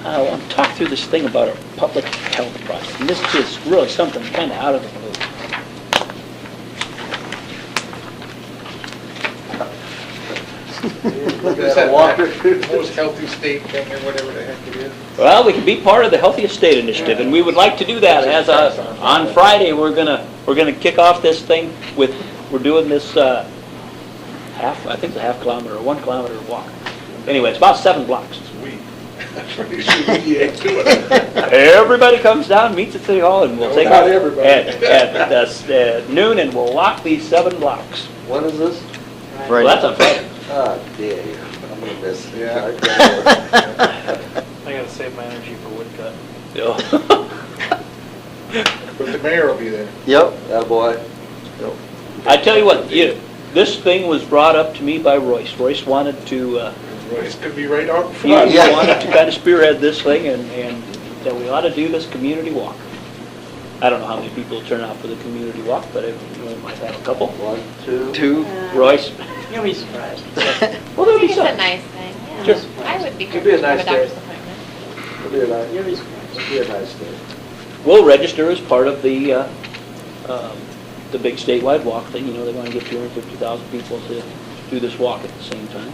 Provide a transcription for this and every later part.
I want to talk through this thing about a public health project, and this is really something kind of out of the blue. Is that most healthy state thing or whatever the heck it is? Well, we can be part of the Healthiest State Initiative, and we would like to do that. As on Friday, we're gonna kick off this thing with, we're doing this half, I think it's a half kilometer or 1 kilometer walk. Anyway, it's about 7 blocks. Sweet. That's pretty sweet. Yeah, do it. Everybody comes down, meets at City Hall, and we'll take Not off everybody. at noon, and we'll walk these 7 blocks. When is this? Well, that's on Friday. Ah, dear. I'm gonna miss it. Yeah. I gotta save my energy for woodcut. But the mayor will be there. Yep, that boy. I tell you what, this thing was brought up to me by Royce. Royce wanted to, Royce could be right out in he front. wanted to kind of spearhead this thing, and that we ought to do this community walk. I don't know how many people turn out for the community walk, but we might have a couple. 1, 2. 2, Royce. You'll be surprised. Well, there'll be It's a some. nice thing, yeah. Sure. I would be Could be a happy to have a nice doctor's day. appointment. It'll be a nice, it'll be a nice day. We'll register as part of the big statewide walk thing. You know, they want to get 250,000 people to do this walk at the same time.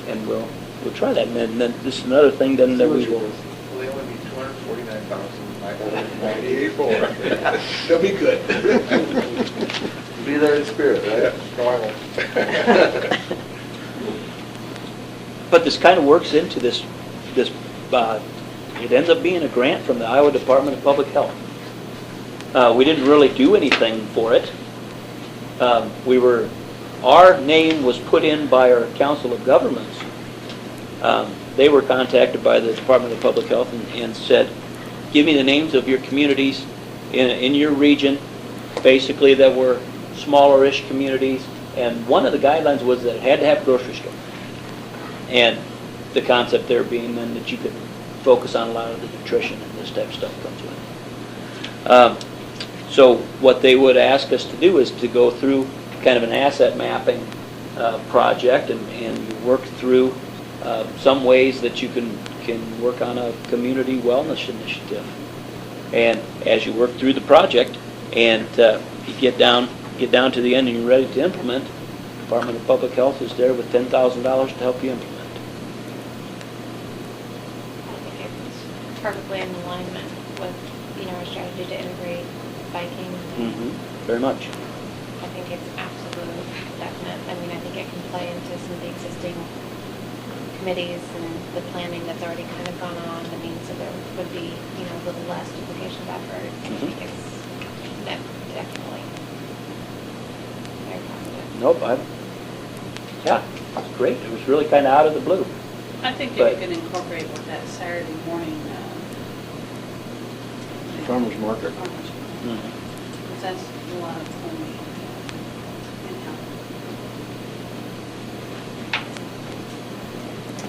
And we'll try that. And then this is another thing then that we will. Well, they only need 249,998 more. They'll be good. Be there in spirit, Yeah, right? no, I won't. But this kind of works into this, it ends up being a grant from the Iowa Department of Public Health. We didn't really do anything for it. Our name was put in by our Council of Governments. They were contacted by the Department of Public Health and said, give me the names of your communities in your region, basically that were smaller-ish communities. And one of the guidelines was that it had to have a grocery store. And the concept there being then that you could focus on a lot of the nutrition and this type of stuff comes with it. So what they would ask us to do is to go through kind of an asset mapping project and you work through some ways that you can work on a community wellness initiative. And as you work through the project and you get down to the end and you're ready to implement, the Department of Public Health is there with $10,000 to help you implement. I think it's perfectly in alignment with, our strategy to integrate biking. Very much. I think it's absolute, definite. I think it can play into some of the existing committees and the planning that's already kind of gone on. So there would be, a little less duplication of effort. I think it's definitely very positive. Nope, yeah, it's great. It was really kind of out of the blue. I think But- if you can incorporate with that Saturday morning. Farmer's market. Because that's a lot of homemade in-house.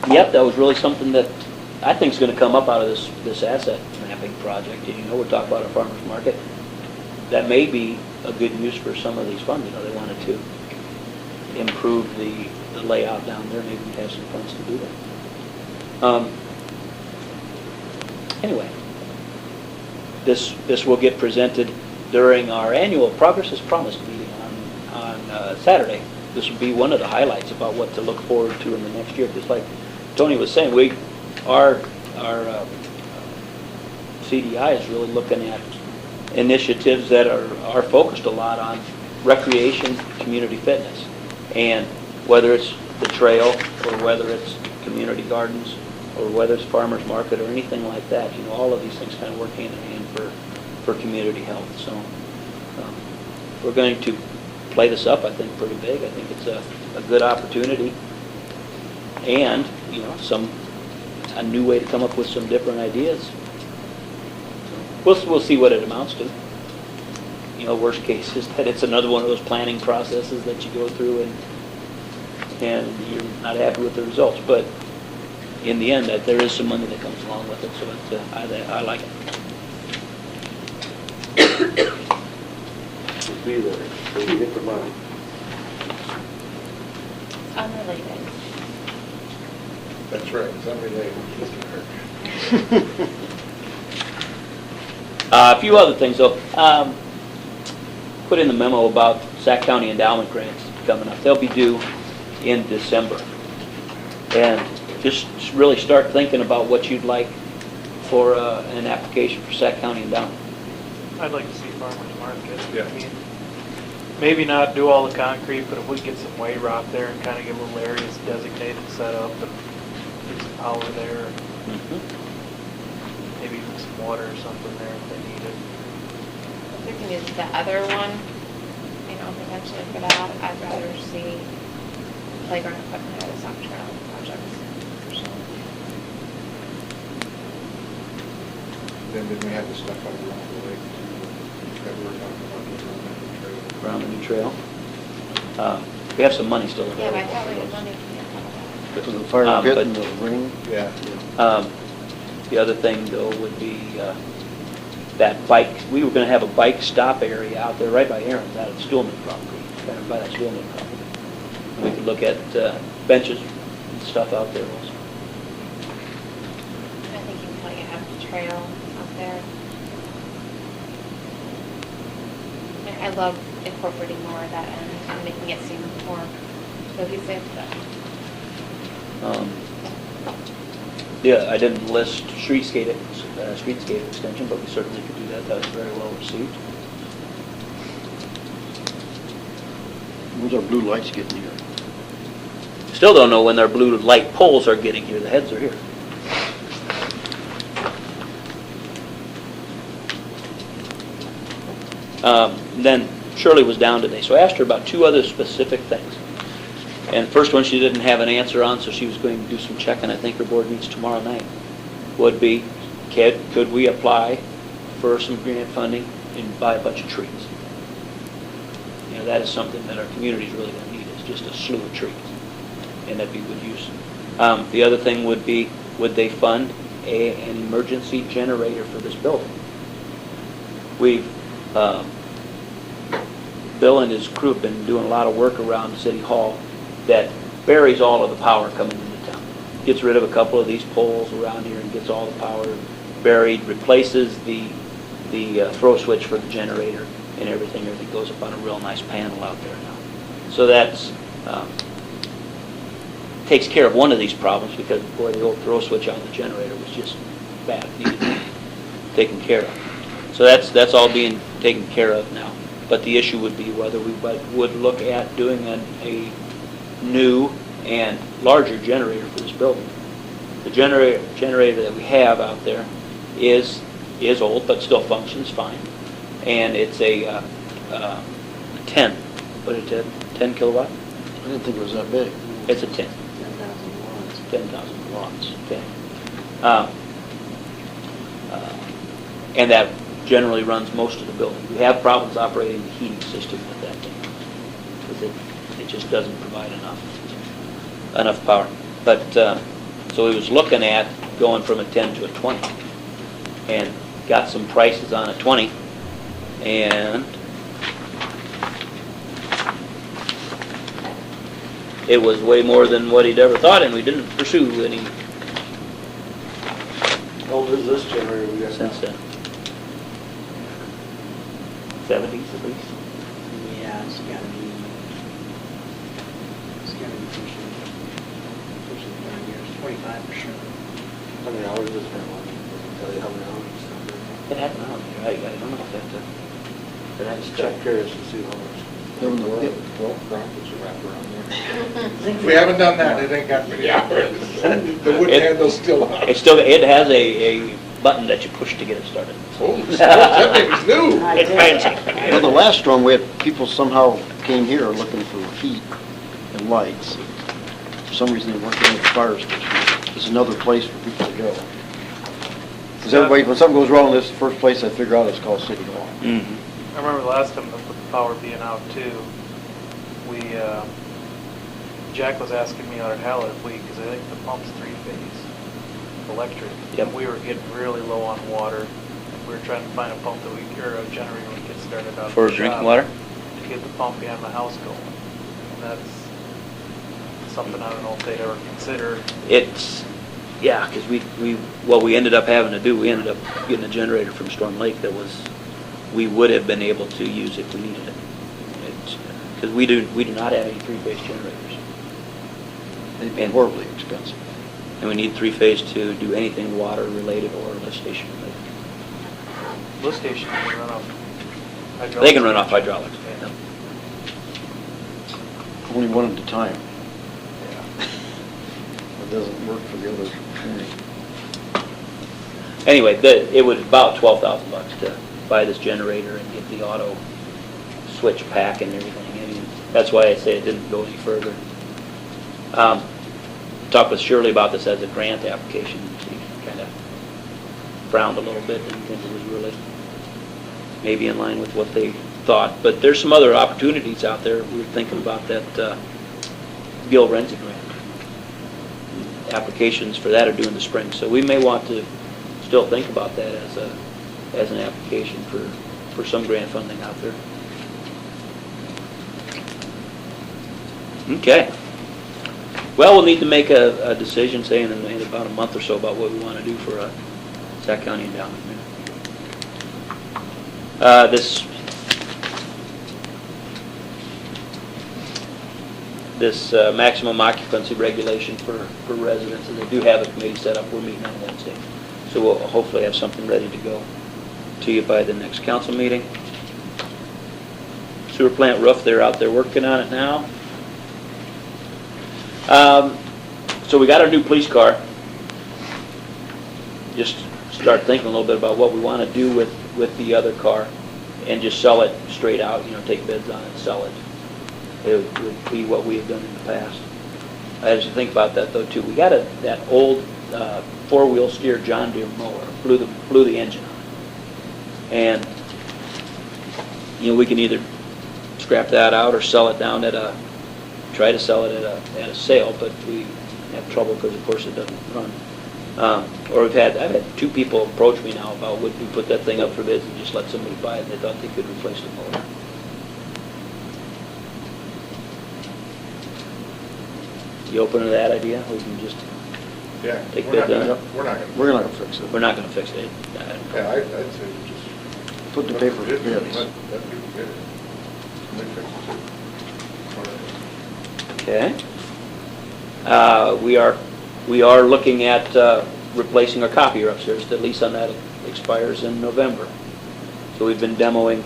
Yep, that was really something that I think is going to come up out of this asset mapping project. We're talking about a farmer's market. That may be a good use for some of these funds. They wanted to improve the layout down there. Maybe we have some funds to do that. Anyway, this will get presented during our annual Progress is Promised meeting on Saturday. This will be one of the highlights about what to look forward to in the next year. Just like Tony was saying, our CDI is really looking at initiatives that are focused a lot on recreation, community fitness, and whether it's the trail or whether it's community gardens or whether it's farmers market or anything like that, all of these things kind of work hand in hand for community health. So we're going to play this up, I think, pretty big. I think it's a good opportunity, and a new way to come up with some different ideas. We'll see what it amounts to. Worst case is that it's another one of those planning processes that you go through and you're not happy with the results. But in the end, that there is some money that comes along with it, so I like it. We'll be there, so we get the money. Unrelated. That's right, it's unrelated. Mr. Kirk. A few other things though. Put in the memo about Sac County endowment grants coming up. They'll be due in December. And just really start thinking about what you'd like for an application for Sac County endowment. I'd like to see farmers market. Yeah. I mean, maybe not do all the concrete, but if we get some white rock there and kind of get little areas designated, set up, and get some power there, maybe even some water or something there if they need it. If we can use the other one, you know, potentially for that, I'd rather see playground equipment or the soft trail projects. personally. Then did we have the stuff out around the lake that we were talking about Around the new trail. We have some money still Yeah, available. but I thought we for had those. money to get out of For the fire pit but- and the ring. Yeah. The other thing, though, would be that bike, we were going to have a bike stop area out there right by Aaron's, out at Stillman property, kind of by that Stillman property. We could look at benches and stuff out there also. I think you can probably have a trail out there. I love incorporating more of that end and making it seem more cohesive, but Yeah, I didn't list streetscape extension, but we certainly could do that. That was very well received. Where's our blue lights getting here? Still don't know when their blue light poles are getting here. The heads are here. Then Shirley was down today, so I asked her about two other specific things. And the first one she didn't have an answer on, so she was going to do some checking. I think her board meets tomorrow night. Would be, could we apply for some grant funding and buy a bunch of trees? You know, that is something that our community's really going to need, is just a slew of trees. And that'd be good use. The other thing would be, would they fund an emergency generator for this building? We've, Bill and his crew have been doing a lot of work around City Hall that buries all of the power coming into town. Gets rid of a couple of these poles around here and gets all the power buried, replaces the throw switch for the generator and everything. Everything goes up on a real nice panel out there now. So that's, takes care of one of these problems, because, boy, the old throw switch on the generator was just bad, needed to be taken care of. So that's all being taken care of now. But the issue would be whether we would look at doing a new and larger generator for this building. The generator that we have out there is old, but still functions fine. And it's a 10, what is it, 10 kilowatt? I didn't think it was that big. It's a 10. 10,000 watts. Okay. And that generally runs most of the building. We have problems operating the heating system with that thing, because it just doesn't provide enough power. But, so he was looking at going from a 10 to a 20, and got some prices on a 20, and it was way more than what he'd ever thought, and we didn't pursue any How old is this generator we got? since then. 70s at least. Yeah, it's gotta be pushing 30 years, 25 for sure. How many hours does it run? Does it tell you how many hours? It had no, I don't know if that, but I just Check checked. curious to see how much. Well, brackets are wrapped around there. We haven't done that, it ain't got many hours. The wood handle's still on. It has a button that you push to get it started. Oh, that baby's new. It's fancy. Well, the last storm, we had people somehow came here looking for heat and lights. For some reason, they weren't getting at the fire station. There's another place for people to go. Because everybody, when something goes wrong, this is the first place I figure out is called City Hall. Mhm. I remember last time with the power being out too, Jack was asking me out at Hallett if because I think the pump's 3-phase electric. Yep. And we were getting really low on water. And we were trying to find a pump or a generator we could get started out. For at the drinking shop water? To get the pump behind the house going. And that's something I don't know if they'd ever consider. It's Yeah, because what we ended up having to do, we ended up getting a generator from Storm Lake that we would have been able to use if we needed it. Because we do not have any three-phase generators. They'd be horribly expensive. And we need three-phase to do anything water-related or lift station-related. Lift station can run off hydraulics. They can run off hydraulics. Yeah. Only one at a time. Yeah. It doesn't work for the others. Anyway, it was about $12,000 to buy this generator and get the auto switch pack and everything. I mean, that's why I say it didn't go any further. Talked with Shirley about this as a grant application. She kind of frowned a little bit, didn't think it was really maybe in line with what they thought. But there's some other opportunities out there. We were thinking about that Gil Renzi grant. Applications for that are due in the spring. So we may want to still think about that as an application for some grant funding out there. Okay. Well, we'll need to make a decision, say, in about a month or so about what we want to do for a Sac County endowment. This maximum occupancy regulation for residents, and they do have a committee set up. We're meeting on Wednesday. So we'll hopefully have something ready to go to you by the next council meeting. Sewer plant roof, they're out there working on it now. So we got our new police car. Just start thinking a little bit about what we want to do with the other car and just sell it straight out, take bids on it and sell it. It would be what we have done in the past. As you think about that though too, we got that old four-wheel steer John Deere mower, blew the engine on it. And we can either scrap that out or sell it down try to sell it at a sale, but we have trouble because of course it doesn't run. Or I've had two people approach me now about would we put that thing up for bids and just let somebody buy it, and they thought they could replace the motor. You open to that idea? We can just take bids on it? We're not We're not gonna fix it. We're not going to fix it. Yeah, I'd say just. Put the paper Let bids. people bid it. They fix it too. Okay. We are looking at replacing our copier upstairs. The lease on that expires in November. So we've been demoing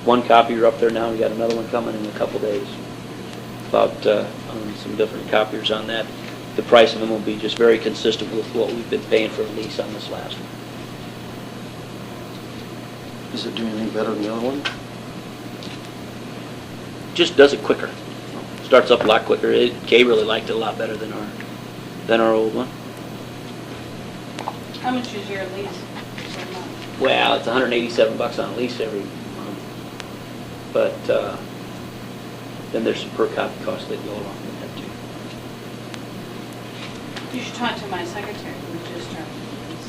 one copier up there now. We got another one coming in a couple days. About some different copiers on that. The price of them will be just very consistent with what we've been paying for a lease on this last one. Is it doing anything better than the other one? Just does it quicker. Starts up a lot quicker. Kay really liked it a lot better than our old one. How much is your lease per month? Well, it's $187 on a lease every month, but then there's some per copy costs that go along with that too. You should talk to my secretary who just started this.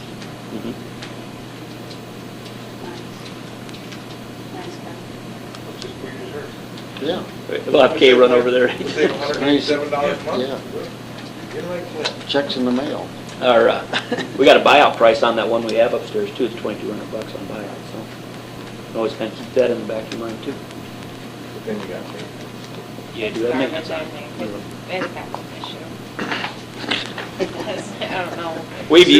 Nice guy. Let's just put it there. Yeah. We'll have Kay run over there. Save $187 a month. Yeah. You're like Flint. Checks in the mail. We got a buyout price on that one we have upstairs too. It's $2,200 on buyout, so you can always kind of keep that in the back of your mind too. But then you got me. Yeah, do that maintenance on it. It's got an issue. It does, I don't know.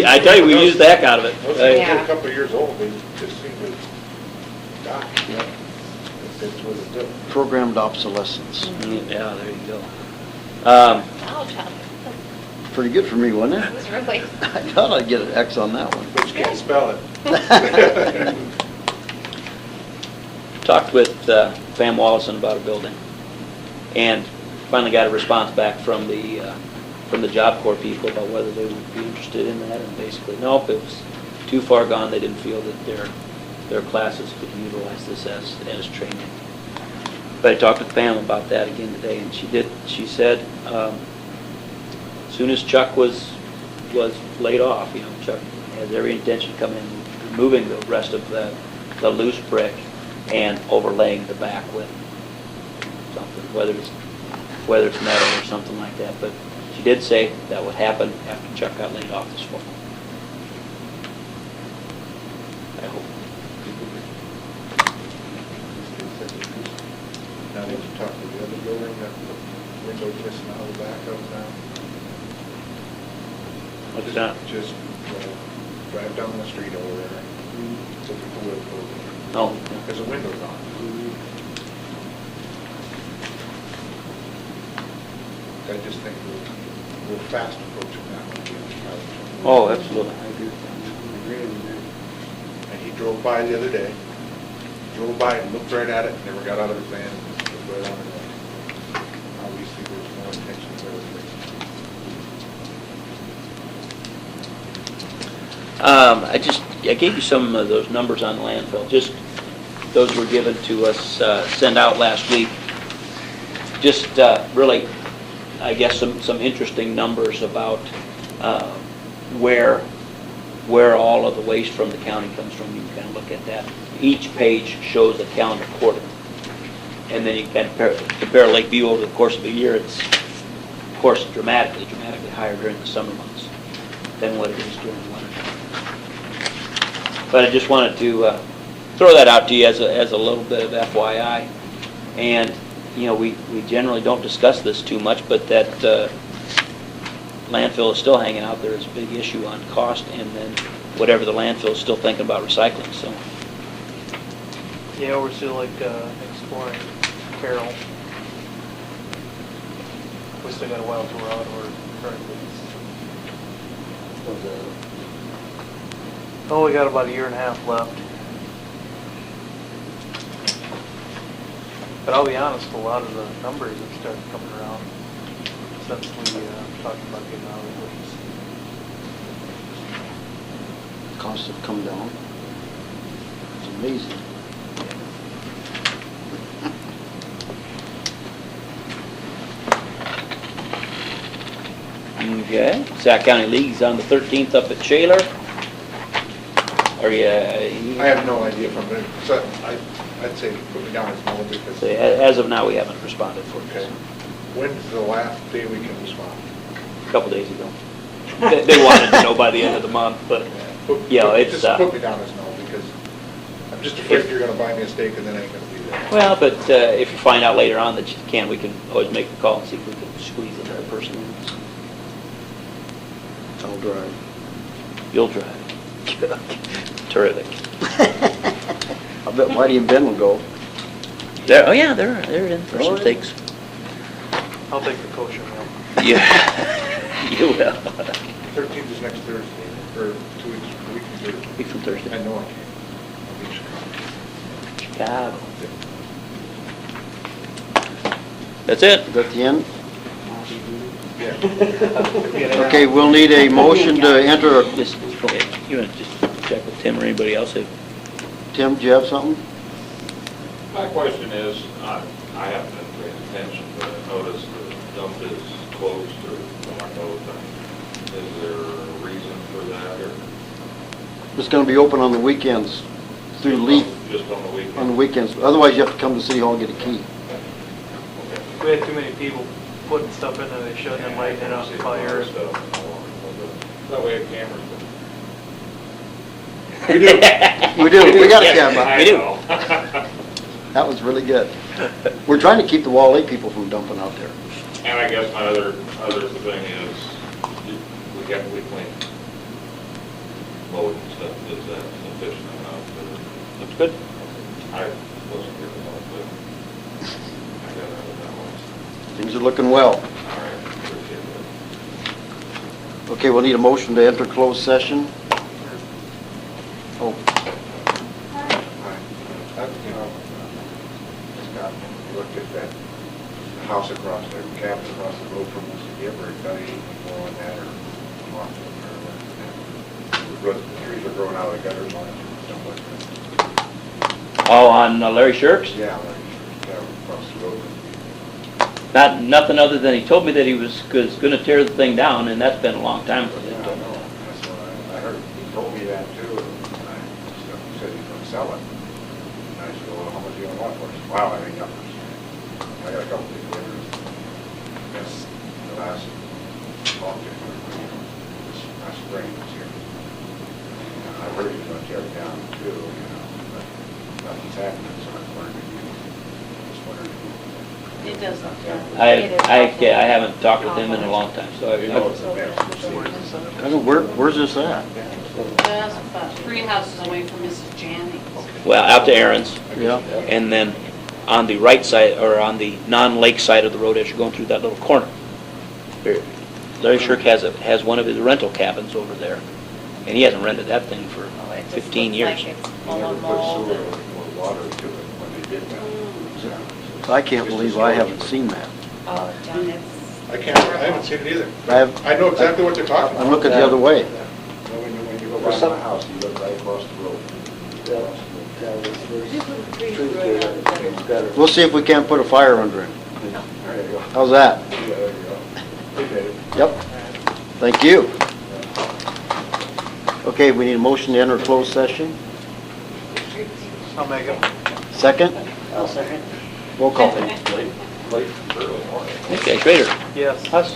I tell you, we used the heck out of it. Those things Yeah. are a couple of years old, they just seem to die. Yeah. That's what it does. Programmed obsolescence. Yeah, there you go. I'll tell you. Pretty good for me, wasn't It it? was really, I thought I'd get an X on that one. But you can't spell it. Talked with Pam Wallison about a building, and finally got a response back from the Job Corps people about whether they would be interested in that, and basically, nope, it was too far gone. They didn't feel that their classes could utilize this as training. But I talked with Pam about that again today, and she said, as soon as Chuck was laid off, Chuck has every intention of coming in, removing the rest of the loose brick and overlaying the back with something, whether it's metal or something like that. But she did say that would happen after Chuck got laid off this fall. I hope. Now, did you talk to the other building that the windows missing out of the back of now? What's that? Just drive down the street over there. Look at the wood building. No. There's a window on. I just think we're fast approaching that one. Oh, absolutely. And he drove by the other day, drove by and looked right at it, and never got out of his van. And just looked right on it. Obviously, there's more intention there. I gave you some of those numbers on the landfill. Just, those were given to us, sent out last week. Just really, I guess, some interesting numbers about where all of the waste from the county comes from. You can kind of look at that. Each page shows a calendar quarter. And then you can compare Lakeview over the course of a year. It's, of course, dramatically higher during the summer months than what it is during the winter time. But I just wanted to throw that out to you as a little bit of FYI. And, you know, we generally don't discuss this too much, but that landfill is still hanging out there as a big issue on cost, and then whatever the landfill is still thinking about recycling, so. Yeah, we're still like exploring Carroll. We still got a while to run, or currently. Oh, we got about a year and a half left. But I'll be honest, a lot of the numbers have started coming around since we talked about getting out of the woods. Costs have come down. It's amazing. Okay, Sac County League's on the 13th up at Shaler. Are you? I have no idea from it, so I'd say put me down as no because. So as of now, we haven't responded for Okay. this. When's the last day we can respond? A couple days ago. They wanted to know by the end of the month, but yeah, it's. Just put me down as no because I'm just afraid you're gonna buy me a steak and then I ain't gonna be there. Well, but if you find out later on that you can, we can always make the call and see if we can squeeze another person in. I'll drive. You'll drive. Terrific. I bet Whitey and Ben will go. Oh yeah, they're in for some steaks. I'll take the kosher meal. Yeah, you will. 13th is next Thursday, or 2 weeks, a week from Thursday. Week from Thursday. I know I can't. I'll be in Chicago. Chicago. That's it. Is that the end? Yeah. Okay, we'll need a motion to enter. Just, okay, you want to just check with Tim or anybody else? Tim, do you have something? My question is, I haven't been paying attention, but I noticed the dump is closed or no thing. Is there a reason for that, or? It's going to be open on the weekends through LEAP Just on the weekend? on the weekends. Otherwise, you have to come to City Hall and get a key. We had too many people putting stuff in there they shouldn't and lighting it on fire. That way a camera. We do. We do. We got a Yeah. camera. We do. That was really good. We're trying to keep the Wall Lake people from dumping out there. And I guess my other thing is, we clean mowing and stuff, is that sufficient enough? Looks good. I wasn't here about it, I got out of that one. Things are looking well. All right, appreciate that. Okay, we'll need a motion to enter closed session. Oh, You know, Scott, looked at that house across there, cabin across the road from us. Have you ever done anything more on that or off the trees are growing out of the gutters on it, stuff like that? Oh, on Larry Shirks? Yeah, like, across the road. Nothing other than he told me that he was going to tear the thing down, and that's been a long time ago. Yeah, I know. That's what I heard. He told me that too. And I said he's going to sell it. And I said, well, how much do you want for it? He said, wow, I ain't got much. I got a couple people interested. That's the last talked to him this last spring, this year. And I heard he was gonna tear it down too, but nothing's happening, so I was wondering if It does not. I haven't talked with him in a long time, so you know it's a mess. I know, where's this at? That's about 3 houses away from Mrs. Jannings. well, out to Aaron's, Yeah. and then on the right side, or on the non-lake side of the road as you're going through that little corner. Larry Shirk has one of his rental cabins over there, and he hasn't rented that thing for Oh, it just 15 looks years. like it's He full never of put mold sewer and- or water to it when they did that. I can't believe I haven't seen that. Oh, John, it's. I can't, I haven't seen it either. I I know exactly what they're talking about. I'm looking the other way. When you go by my house, you look right across the road. We'll see if we can't put a fire under it. There you go. How's that? Yeah, there you go. Okay. Yep. Thank you. Okay, we need a motion to enter closed session. I'll make it. Second? I'll second. Roll call. Late, early morning. Okay, Schrader, Yes. Huss,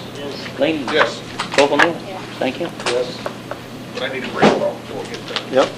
Laney, Yes. Koval, thank you. Yes. But I need to break it off before we get done. Yep.